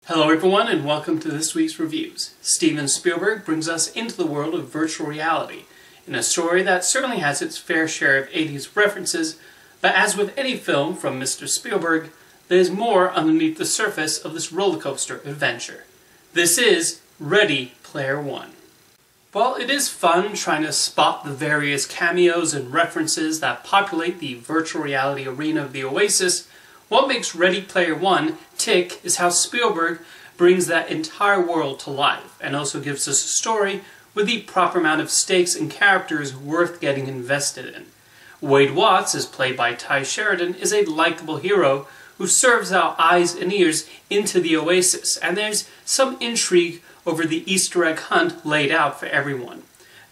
Hello everyone and welcome to this week's reviews. Steven Spielberg brings us into the world of virtual reality in a story that certainly has its fair share of 80s references, but as with any film from Mr. Spielberg, there's more underneath the surface of this roller coaster adventure. This is Ready Player One. While it is fun trying to spot the various cameos and references that populate the virtual reality arena of the Oasis, what makes Ready Player One tick is how Spielberg brings that entire world to life and also gives us a story with the proper amount of stakes and characters worth getting invested in. Wade Watts, as played by Ty Sheridan, is a likable hero who serves our eyes and ears into the Oasis, and there's some intrigue over the Easter egg hunt laid out for everyone.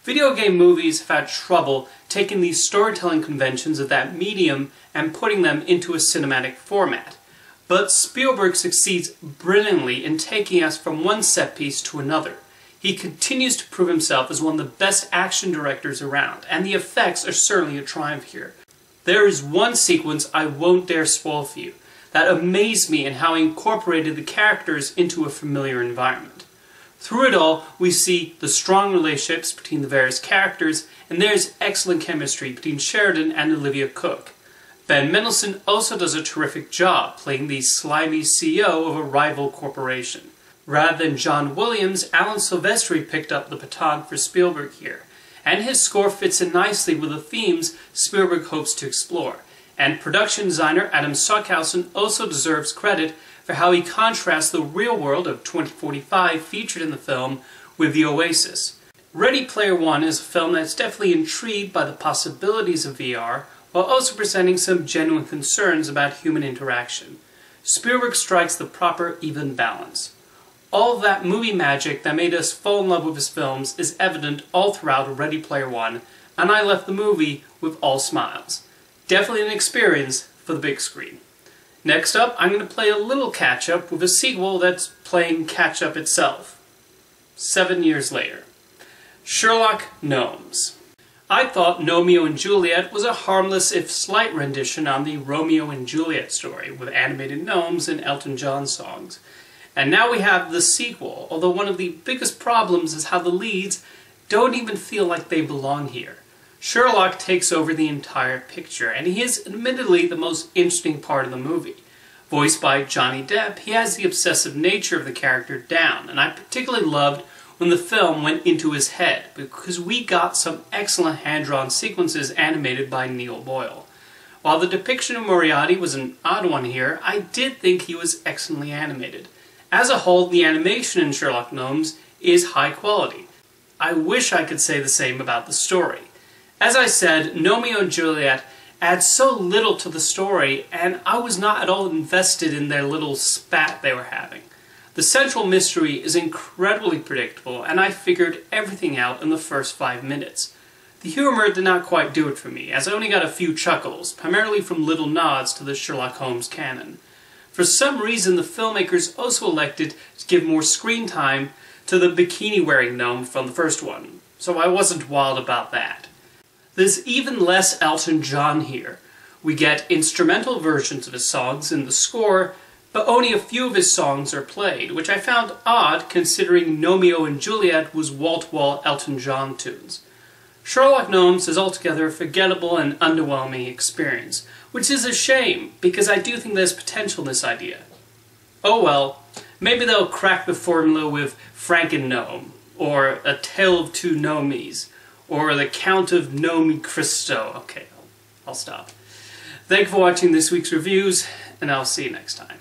Video game movies have had trouble taking these storytelling conventions of that medium and putting them into a cinematic format. But Spielberg succeeds brilliantly in taking us from one set piece to another. He continues to prove himself as one of the best action directors around, and the effects are certainly a triumph here. There is one sequence I won't dare spoil for you that amazed me in how he incorporated the characters into a familiar environment. Through it all, we see the strong relationships between the various characters, and there's excellent chemistry between Sheridan and Olivia Cooke. Ben Mendelsohn also does a terrific job playing the slimy CEO of a rival corporation. Rather than John Williams, Alan Silvestri picked up the baton for Spielberg here, and his score fits in nicely with the themes Spielberg hopes to explore. And production designer Adam Stockhausen also deserves credit for how he contrasts the real world of 2045 featured in the film with the Oasis. Ready Player One is a film that's definitely intrigued by the possibilities of VR, while also presenting some genuine concerns about human interaction. Spielberg strikes the proper, even balance. All of that movie magic that made us fall in love with his films is evident all throughout Ready Player One, and I left the movie with all smiles. Definitely an experience for the big screen. Next up, I'm going to play a little catch-up with a sequel that's playing catch-up itself. 7 years later. Sherlock Gnomes. I thought Romeo and Juliet was a harmless if slight rendition on the Romeo and Juliet story, with animated gnomes and Elton John songs. And now we have the sequel, although one of the biggest problems is how the leads don't even feel like they belong here. Sherlock takes over the entire picture, and he is admittedly the most interesting part of the movie. Voiced by Johnny Depp, he has the obsessive nature of the character down, and I particularly loved when the film went into his head, because we got some excellent hand-drawn sequences animated by Neil Boyle. While the depiction of Moriarty was an odd one here, I did think he was excellently animated. As a whole, the animation in Sherlock Gnomes is high quality. I wish I could say the same about the story. As I said, Romeo and Juliet add so little to the story, and I was not at all invested in their little spat they were having. The central mystery is incredibly predictable, and I figured everything out in the first 5 minutes. The humor did not quite do it for me, as I only got a few chuckles, primarily from little nods to the Sherlock Holmes canon. For some reason, the filmmakers also elected to give more screen time to the bikini-wearing gnome from the first one, so I wasn't wild about that. There's even less Elton John here. We get instrumental versions of his songs in the score, but only a few of his songs are played, which I found odd considering Romeo and Juliet was wall-to-wall Elton John tunes. Sherlock Gnomes is altogether a forgettable and underwhelming experience, which is a shame, because I do think there's potential in this idea. Oh well, maybe they'll crack the formula with Franken-Gnome, or A Tale of Two Gnomes, or The Count of Gnome Cristo. Okay, I'll stop. Thank you for watching this week's reviews, and I'll see you next time.